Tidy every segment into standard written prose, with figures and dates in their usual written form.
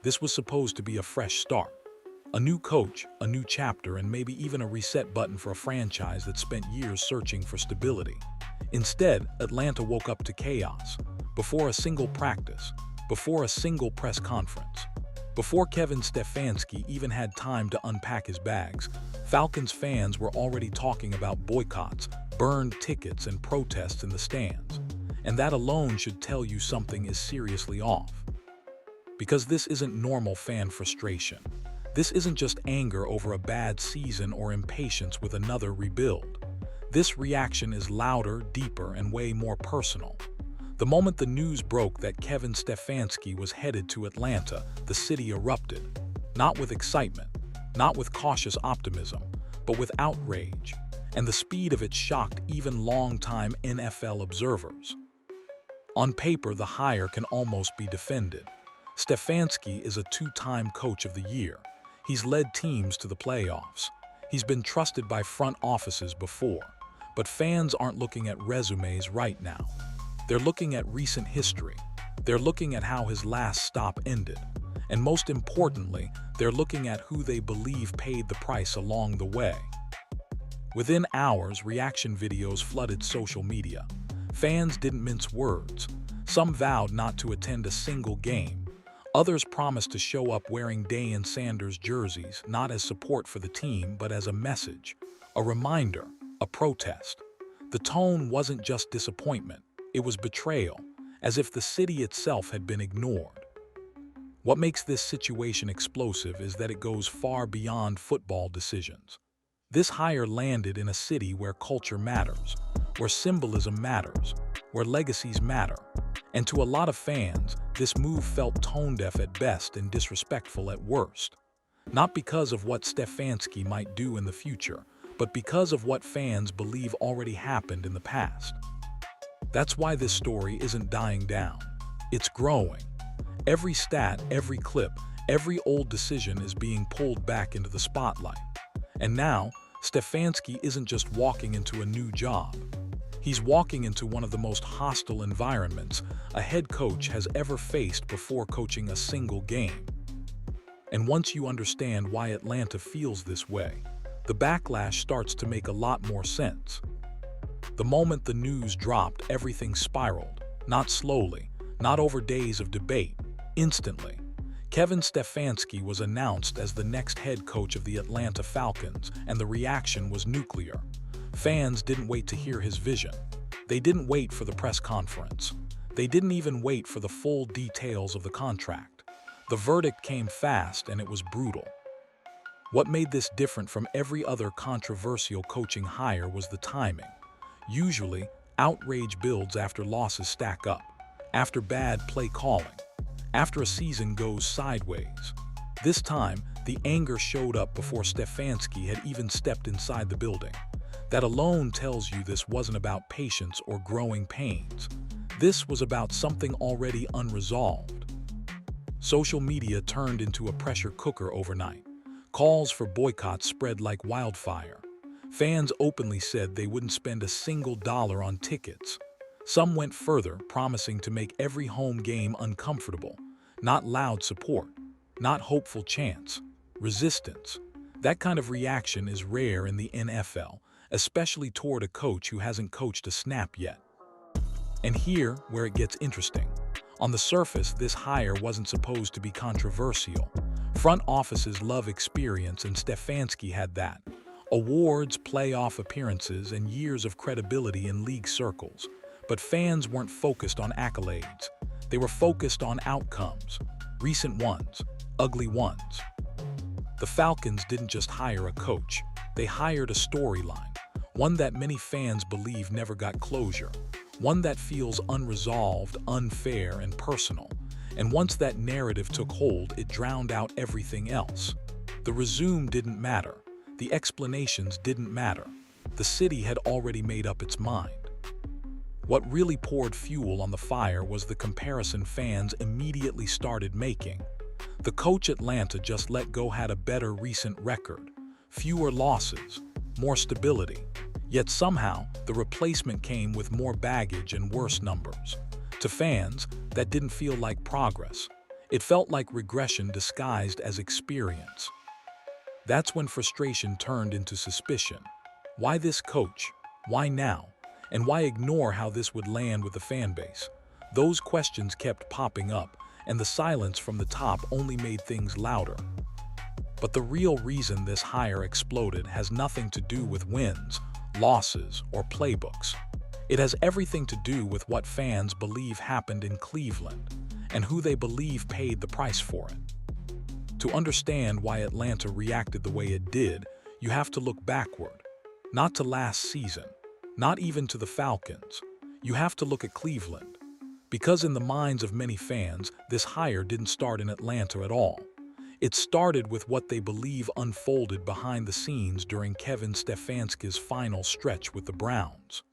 This was supposed to be a fresh start. A new coach, a new chapter, and maybe even a reset button for a franchise that spent years searching for stability. Instead, Atlanta woke up to chaos. Before a single practice, before a single press conference, before Kevin Stefanski even had time to unpack his bags, Falcons fans were already talking about boycotts, burned tickets, and protests in the stands. And that alone should tell you something is seriously off. Because this isn't normal fan frustration. This isn't just anger over a bad season or impatience with another rebuild. This reaction is louder, deeper, and way more personal. The moment the news broke that Kevin Stefanski was headed to Atlanta, the city erupted. Not with excitement, not with cautious optimism, but with outrage. And the speed of it shocked even longtime NFL observers. On paper, the hire can almost be defended. Stefanski is a two-time Coach of the Year. He's led teams to the playoffs. He's been trusted by front offices before. But fans aren't looking at resumes right now. They're looking at recent history. They're looking at how his last stop ended. And most importantly, they're looking at who they believe paid the price along the way. Within hours, reaction videos flooded social media. Fans didn't mince words. Some vowed not to attend a single game. Others promised to show up wearing Shedeur Sanders jerseys, not as support for the team, but as a message, a reminder, a protest. The tone wasn't just disappointment, it was betrayal, as if the city itself had been ignored. What makes this situation explosive is that it goes far beyond football decisions. This hire landed in a city where culture matters, where symbolism matters, where legacies matter. And to a lot of fans, this move felt tone-deaf at best and disrespectful at worst. Not because of what Stefanski might do in the future, but because of what fans believe already happened in the past. That's why this story isn't dying down. It's growing. Every stat, every clip, every old decision is being pulled back into the spotlight. And now, Stefanski isn't just walking into a new job. He's walking into one of the most hostile environments a head coach has ever faced before coaching a single game. And once you understand why Atlanta feels this way, the backlash starts to make a lot more sense. The moment the news dropped, everything spiraled, not slowly, not over days of debate, instantly. Kevin Stefanski was announced as the next head coach of the Atlanta Falcons, and the reaction was nuclear. Fans didn't wait to hear his vision. They didn't wait for the press conference. They didn't even wait for the full details of the contract. The verdict came fast, and it was brutal. What made this different from every other controversial coaching hire was the timing. Usually, outrage builds after losses stack up, after bad play calling, after a season goes sideways. This time, the anger showed up before Stefanski had even stepped inside the building. That alone tells you this wasn't about patience or growing pains. This was about something already unresolved. Social media turned into a pressure cooker overnight. Calls for boycotts spread like wildfire. Fans openly said they wouldn't spend a single dollar on tickets. Some went further, promising to make every home game uncomfortable. Not loud support, not hopeful chants, resistance. That kind of reaction is rare in the NFL, especially toward a coach who hasn't coached a snap yet. And here, where it gets interesting. On the surface, this hire wasn't supposed to be controversial. Front offices love experience, and Stefanski had that. Awards, playoff appearances, and years of credibility in league circles. But fans weren't focused on accolades. They were focused on outcomes. Recent ones, ugly ones. The Falcons didn't just hire a coach. They hired a storyline. One that many fans believe never got closure. One that feels unresolved, unfair, and personal. And once that narrative took hold, it drowned out everything else. The resume didn't matter. The explanations didn't matter. The city had already made up its mind. What really poured fuel on the fire was the comparison fans immediately started making. The coach Atlanta just let go had a better recent record. Fewer losses, more stability. Yet somehow, the replacement came with more baggage and worse numbers. To fans, that didn't feel like progress. It felt like regression disguised as experience. That's when frustration turned into suspicion. Why this coach? Why now? And why ignore how this would land with the fan base? Those questions kept popping up, and the silence from the top only made things louder. But the real reason this hire exploded has nothing to do with wins, losses, or playbooks. It has everything to do with what fans believe happened in Cleveland and who they believe paid the price for it. To understand why Atlanta reacted the way it did, you have to look backward. Not to last season, not even to the Falcons. You have to look at Cleveland. Because in the minds of many fans, this hire didn't start in Atlanta at all. It started with what they believe unfolded behind the scenes during Kevin Stefanski's final stretch with the Browns.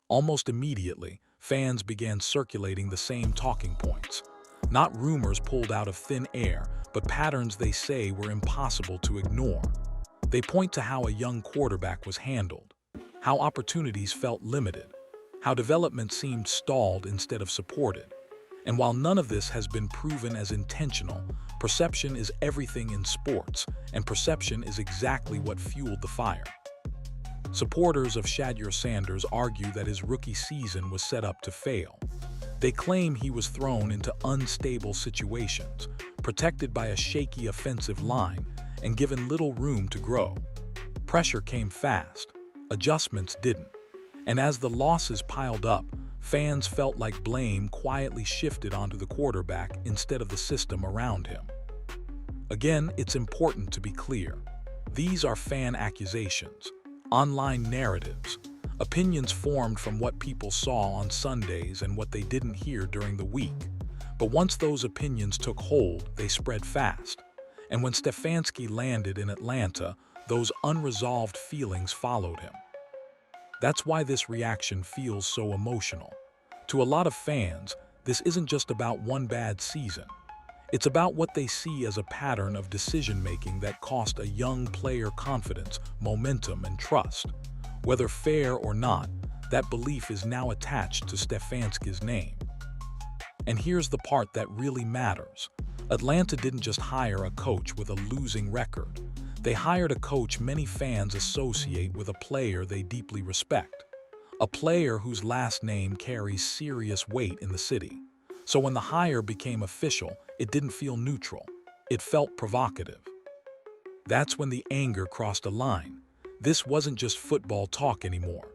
Almost immediately, fans began circulating the same talking points. Not rumors pulled out of thin air, but patterns they say were impossible to ignore. They point to how a young quarterback was handled, how opportunities felt limited, how development seemed stalled instead of supported. And while none of this has been proven as intentional, perception is everything in sports, and perception is exactly what fueled the fire. Supporters of Shedeur Sanders argue that his rookie season was set up to fail. They claim he was thrown into unstable situations, protected by a shaky offensive line, and given little room to grow. Pressure came fast, adjustments didn't. And as the losses piled up, fans felt like blame quietly shifted onto the quarterback instead of the system around him. Again, it's important to be clear. These are fan accusations, online narratives, opinions formed from what people saw on Sundays and what they didn't hear during the week. But once those opinions took hold, they spread fast. And when Stefanski landed in Atlanta, those unresolved feelings followed him. That's why this reaction feels so emotional. To a lot of fans, this isn't just about one bad season. It's about what they see as a pattern of decision-making that cost a young player confidence, momentum, and trust. Whether fair or not, that belief is now attached to Stefanski's name. And here's the part that really matters. Atlanta didn't just hire a coach with a losing record. They hired a coach many fans associate with a player they deeply respect. A player whose last name carries serious weight in the city. So when the hire became official, it didn't feel neutral. It felt provocative. That's when the anger crossed a line. This wasn't just football talk anymore.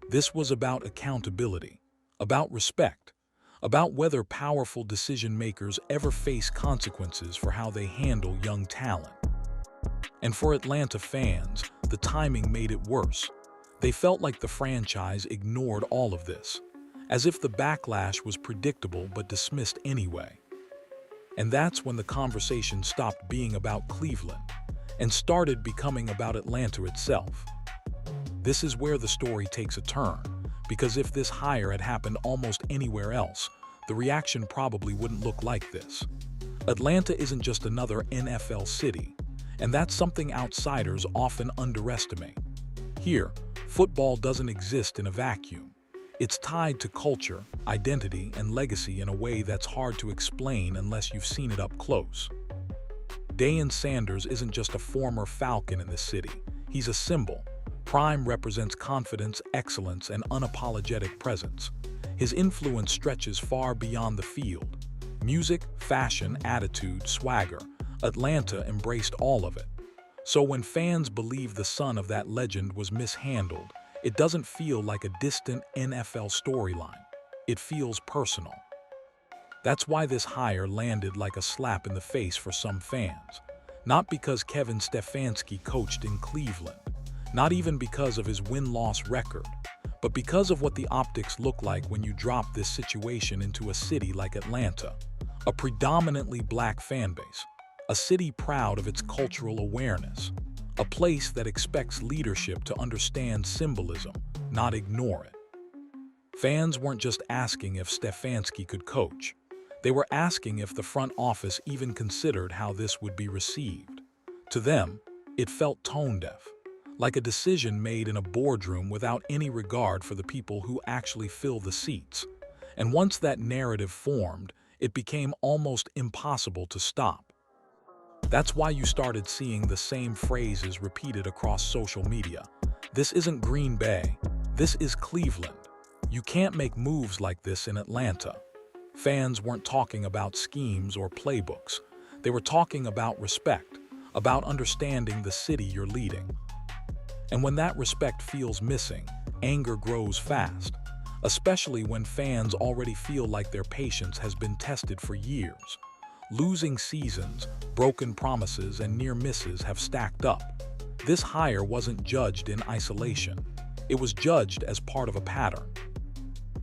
This was about accountability, about respect, about whether powerful decision-makers ever face consequences for how they handle young talent. And for Atlanta fans, the timing made it worse. They felt like the franchise ignored all of this, as if the backlash was predictable but dismissed anyway. And that's when the conversation stopped being about Cleveland and started becoming about Atlanta itself. This is where the story takes a turn, because if this hire had happened almost anywhere else, the reaction probably wouldn't look like this. Atlanta isn't just another NFL city, and that's something outsiders often underestimate. Here, football doesn't exist in a vacuum. It's tied to culture, identity, and legacy in a way that's hard to explain unless you've seen it up close. Shedeur Sanders isn't just a former Falcon in this city. He's a symbol. Prime represents confidence, excellence, and unapologetic presence. His influence stretches far beyond the field. Music, fashion, attitude, swagger. Atlanta embraced all of it. So when fans believe the son of that legend was mishandled, it doesn't feel like a distant NFL storyline. It feels personal. That's why this hire landed like a slap in the face for some fans. Not because Kevin Stefanski coached in Cleveland, not even because of his win-loss record, but because of what the optics look like when you drop this situation into a city like Atlanta, a predominantly black fan base, a city proud of its cultural awareness, a place that expects leadership to understand symbolism, not ignore it. Fans weren't just asking if Stefanski could coach. They were asking if the front office even considered how this would be received. To them, it felt tone-deaf, like a decision made in a boardroom without any regard for the people who actually fill the seats. And once that narrative formed, it became almost impossible to stop. That's why you started seeing the same phrases repeated across social media. This isn't Green Bay. This is Cleveland. You can't make moves like this in Atlanta. Fans weren't talking about schemes or playbooks. They were talking about respect, about understanding the city you're leading. And when that respect feels missing, anger grows fast, especially when fans already feel like their patience has been tested for years. Losing seasons, broken promises, and near misses have stacked up. This hire wasn't judged in isolation. It was judged as part of a pattern.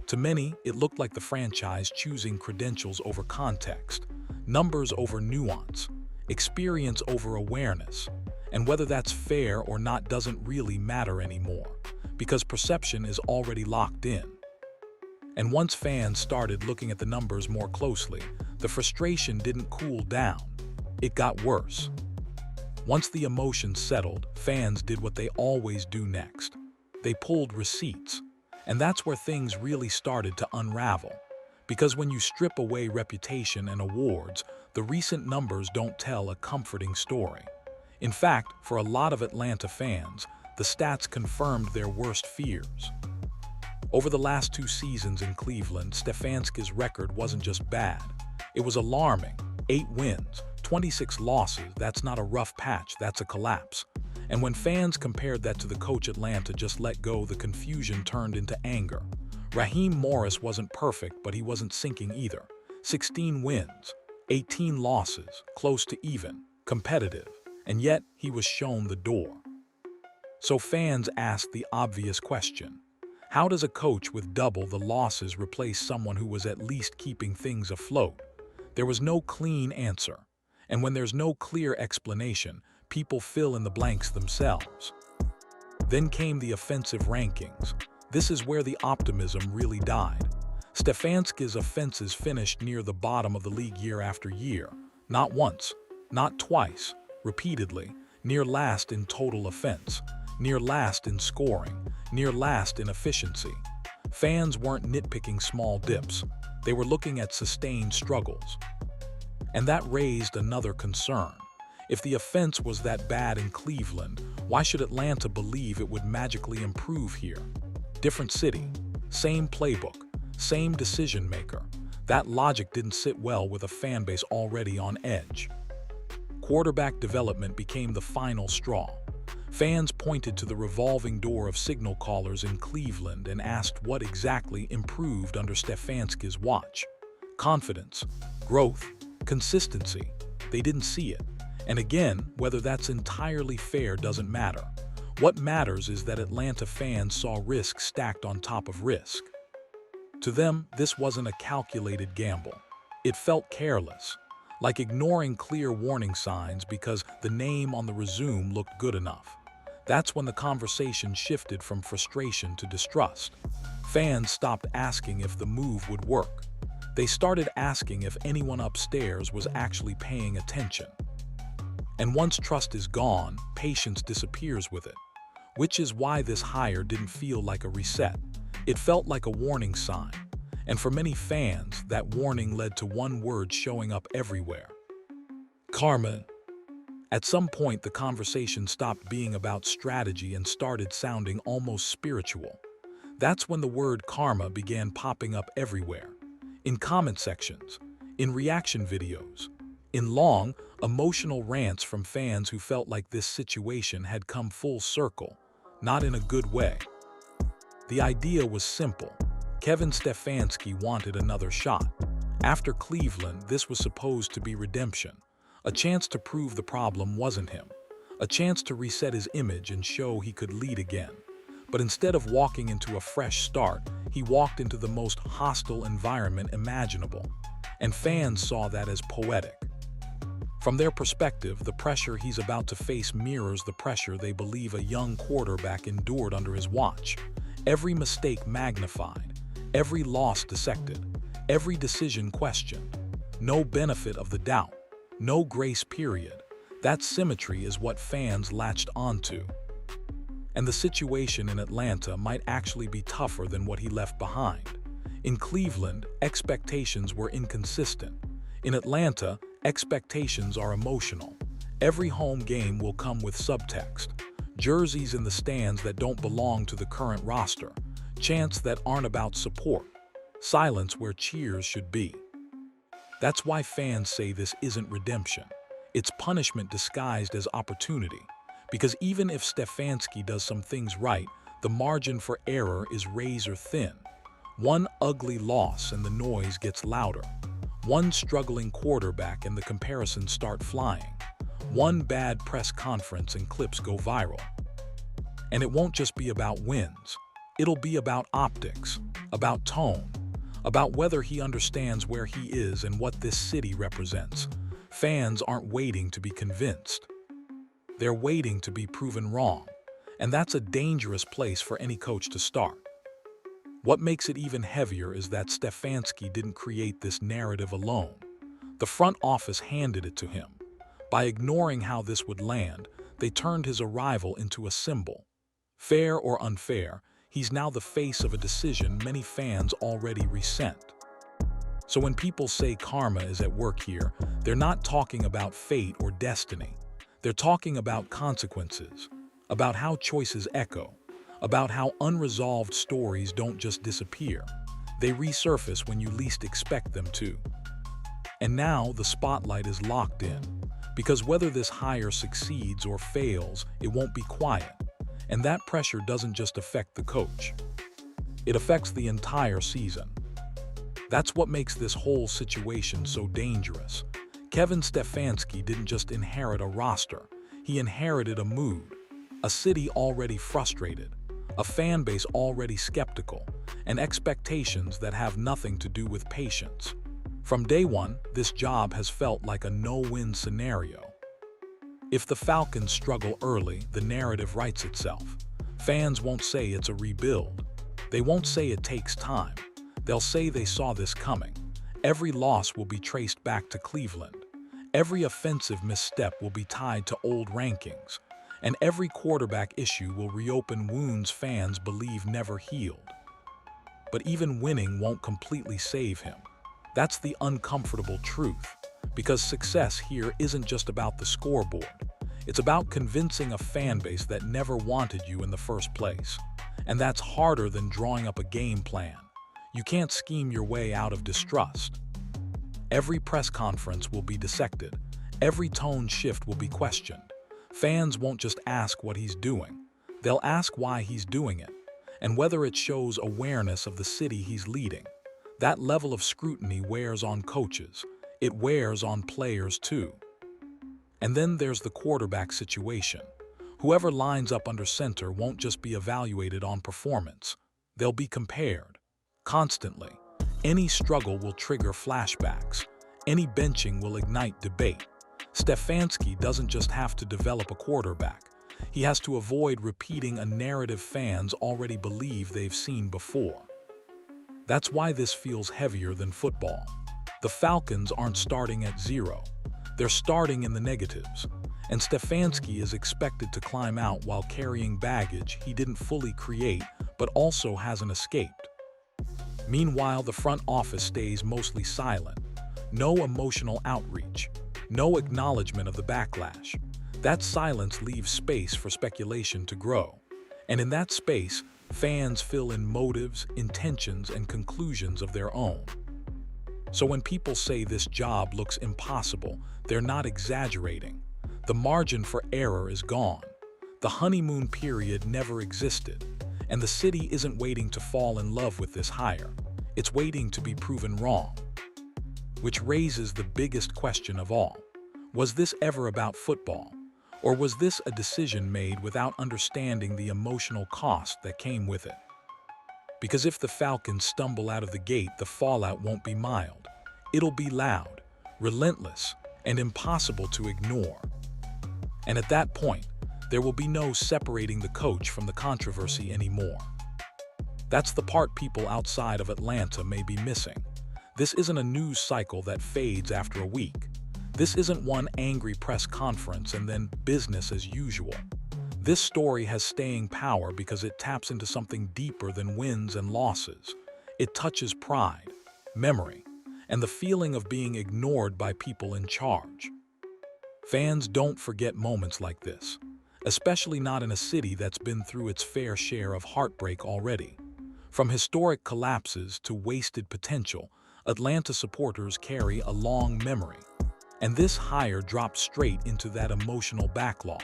To many, it looked like the franchise choosing credentials over context, numbers over nuance, experience over awareness. And whether that's fair or not doesn't really matter anymore, because perception is already locked in. And once fans started looking at the numbers more closely, the frustration didn't cool down. It got worse. Once the emotions settled, fans did what they always do next. They pulled receipts. And that's where things really started to unravel. Because when you strip away reputation and awards, the recent numbers don't tell a comforting story. In fact, for a lot of Atlanta fans, the stats confirmed their worst fears. Over the last 2 seasons in Cleveland, Stefanski's record wasn't just bad. It was alarming. 8 wins, 26 losses. That's not a rough patch, that's a collapse. And when fans compared that to the coach Atlanta just let go, the confusion turned into anger. Raheem Morris wasn't perfect, but he wasn't sinking either. 16 wins, 18 losses, close to even, competitive, and yet he was shown the door. So fans asked the obvious question: how does a coach with double the losses replace someone who was at least keeping things afloat? There was no clean answer. And when there's no clear explanation, people fill in the blanks themselves. Then came the offensive rankings. This is where the optimism really died. Stefanski's offenses finished near the bottom of the league year after year. Not once, not twice, repeatedly, near last in total offense, near last in scoring, near last in efficiency. Fans weren't nitpicking small dips. They were looking at sustained struggles. And that raised another concern. If the offense was that bad in Cleveland, why should Atlanta believe it would magically improve here? Different city, same playbook, same decision maker. That logic didn't sit well with a fan base already on edge. Quarterback development became the final straw. Fans pointed to the revolving door of signal callers in Cleveland and asked what exactly improved under Stefanski's watch. Confidence, growth, consistency. They didn't see it. And again, whether that's entirely fair doesn't matter. What matters is that Atlanta fans saw risk stacked on top of risk. To them, this wasn't a calculated gamble. It felt careless, like ignoring clear warning signs because the name on the resume looked good enough. That's when the conversation shifted from frustration to distrust. Fans stopped asking if the move would work. They started asking if anyone upstairs was actually paying attention. And once trust is gone, patience disappears with it. Which is why this hire didn't feel like a reset. It felt like a warning sign. And for many fans, that warning led to one word showing up everywhere: karma. At some point, the conversation stopped being about strategy and started sounding almost spiritual. That's when the word karma began popping up everywhere. In comment sections, in reaction videos, in long, emotional rants from fans who felt like this situation had come full circle, not in a good way. The idea was simple. Kevin Stefanski wanted another shot. After Cleveland, this was supposed to be redemption, a chance to prove the problem wasn't him, a chance to reset his image and show he could lead again. But instead of walking into a fresh start, he walked into the most hostile environment imaginable. And fans saw that as poetic. From their perspective, the pressure he's about to face mirrors the pressure they believe a young quarterback endured under his watch. Every mistake magnified, every loss dissected, every decision questioned. No benefit of the doubt, no grace period. That symmetry is what fans latched onto. And the situation in Atlanta might actually be tougher than what he left behind. In Cleveland, expectations were inconsistent. In Atlanta, expectations are emotional. Every home game will come with subtext. Jerseys in the stands that don't belong to the current roster. Chants that aren't about support. Silence where cheers should be. That's why fans say this isn't redemption. It's punishment disguised as opportunity. Because even if Stefanski does some things right, the margin for error is razor thin. One ugly loss and the noise gets louder. One struggling quarterback and the comparisons start flying. One bad press conference and clips go viral. And it won't just be about wins. It'll be about optics, about tone, about whether he understands where he is and what this city represents. Fans aren't waiting to be convinced. They're waiting to be proven wrong. And that's a dangerous place for any coach to start. What makes it even heavier is that Stefanski didn't create this narrative alone. The front office handed it to him. By ignoring how this would land, they turned his arrival into a symbol. Fair or unfair, he's now the face of a decision many fans already resent. So when people say karma is at work here, they're not talking about fate or destiny. They're talking about consequences, about how choices echo, about how unresolved stories don't just disappear. They resurface when you least expect them to. And now the spotlight is locked in, because whether this hire succeeds or fails, it won't be quiet. And that pressure doesn't just affect the coach. It affects the entire season. That's what makes this whole situation so dangerous. Kevin Stefanski didn't just inherit a roster, he inherited a mood, a city already frustrated, a fan base already skeptical, and expectations that have nothing to do with patience. From day one, this job has felt like a no-win scenario. If the Falcons struggle early, the narrative writes itself. Fans won't say it's a rebuild. They won't say it takes time. They'll say they saw this coming. Every loss will be traced back to Cleveland. Every offensive misstep will be tied to old rankings. And every quarterback issue will reopen wounds fans believe never healed. But even winning won't completely save him. That's the uncomfortable truth, because success here isn't just about the scoreboard. It's about convincing a fan base that never wanted you in the first place. And that's harder than drawing up a game plan. You can't scheme your way out of distrust. Every press conference will be dissected. Every tone shift will be questioned. Fans won't just ask what he's doing. They'll ask why he's doing it, and whether it shows awareness of the city he's leading. That level of scrutiny wears on coaches. It wears on players too. And then there's the quarterback situation. Whoever lines up under center won't just be evaluated on performance. They'll be compared. Constantly. Any struggle will trigger flashbacks. Any benching will ignite debate. Stefanski doesn't just have to develop a quarterback. He has to avoid repeating a narrative fans already believe they've seen before. That's why this feels heavier than football. The Falcons aren't starting at zero. They're starting in the negatives. And Stefanski is expected to climb out while carrying baggage he didn't fully create but also hasn't escaped. Meanwhile, the front office stays mostly silent. No emotional outreach. No acknowledgement of the backlash. That silence leaves space for speculation to grow. And in that space, fans fill in motives, intentions, and conclusions of their own. So when people say this job looks impossible, they're not exaggerating. The margin for error is gone. The honeymoon period never existed. And the city isn't waiting to fall in love with this hire. It's waiting to be proven wrong. Which raises the biggest question of all. Was this ever about football? Or was this a decision made without understanding the emotional cost that came with it? Because if the Falcons stumble out of the gate, the fallout won't be mild. It'll be loud, relentless, and impossible to ignore. And at that point, there will be no separating the coach from the controversy anymore. That's the part people outside of Atlanta may be missing. This isn't a news cycle that fades after a week. This isn't one angry press conference and then business as usual. This story has staying power because it taps into something deeper than wins and losses. It touches pride, memory, and the feeling of being ignored by people in charge. Fans don't forget moments like this, especially not in a city that's been through its fair share of heartbreak already. From historic collapses to wasted potential, Atlanta supporters carry a long memory, and this hire drops straight into that emotional backlog.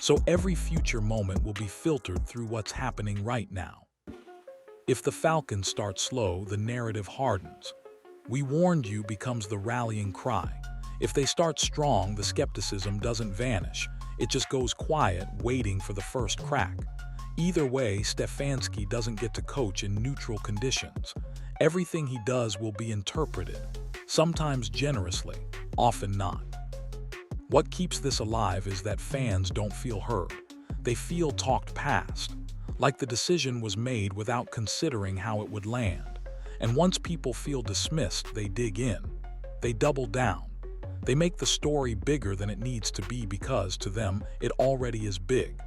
So every future moment will be filtered through what's happening right now. If the Falcons start slow, the narrative hardens. "We warned you" becomes the rallying cry. If they start strong, the skepticism doesn't vanish. It just goes quiet, waiting for the first crack. Either way, Stefanski doesn't get to coach in neutral conditions. Everything he does will be interpreted, sometimes generously, often not. What keeps this alive is that fans don't feel heard. They feel talked past, like the decision was made without considering how it would land. And once people feel dismissed, they dig in. They double down. They make the story bigger than it needs to be because, to them, it already is big.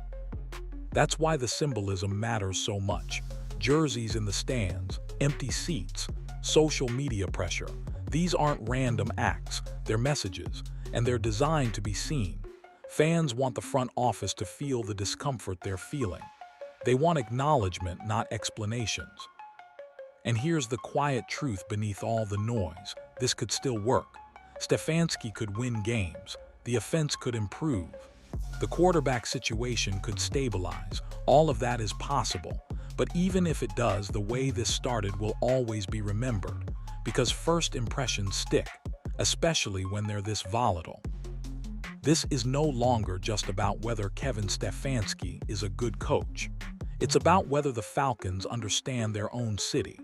That's why the symbolism matters so much. Jerseys in the stands, empty seats, social media pressure. These aren't random acts, they're messages, and they're designed to be seen. Fans want the front office to feel the discomfort they're feeling. They want acknowledgement, not explanations. And here's the quiet truth beneath all the noise: this could still work. Stefanski could win games. The offense could improve. The quarterback situation could stabilize. All of that is possible. But even if it does, the way this started will always be remembered, because first impressions stick, especially when they're this volatile. This is no longer just about whether Kevin Stefanski is a good coach. It's about whether the Falcons understand their own city,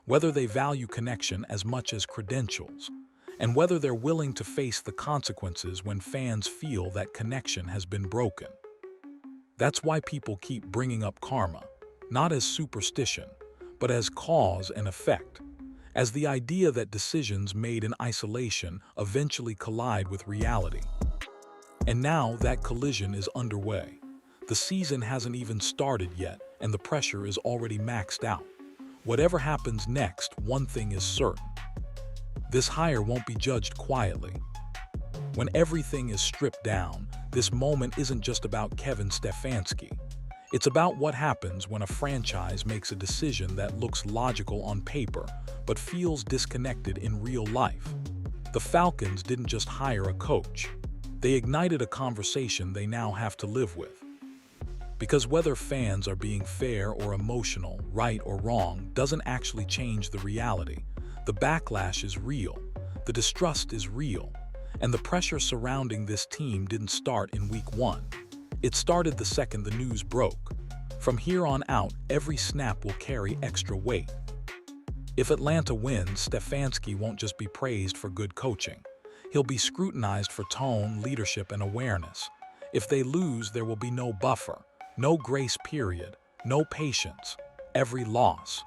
whether they value connection as much as credentials, and whether they're willing to face the consequences when fans feel that connection has been broken. That's why people keep bringing up karma, not as superstition, but as cause and effect, as the idea that decisions made in isolation eventually collide with reality. And now that collision is underway. The season hasn't even started yet, and the pressure is already maxed out. Whatever happens next, one thing is certain: this hire won't be judged quietly. When everything is stripped down, this moment isn't just about Kevin Stefanski. It's about what happens when a franchise makes a decision that looks logical on paper, but feels disconnected in real life. The Falcons didn't just hire a coach. They ignited a conversation they now have to live with. Because whether fans are being fair or emotional, right or wrong, doesn't actually change the reality. The backlash is real, the distrust is real, and the pressure surrounding this team didn't start in week 1. It started the second the news broke. From here on out, every snap will carry extra weight. If Atlanta wins, Stefanski won't just be praised for good coaching. He'll be scrutinized for tone, leadership, and awareness. If they lose, there will be no buffer, no grace period, no patience. Every loss,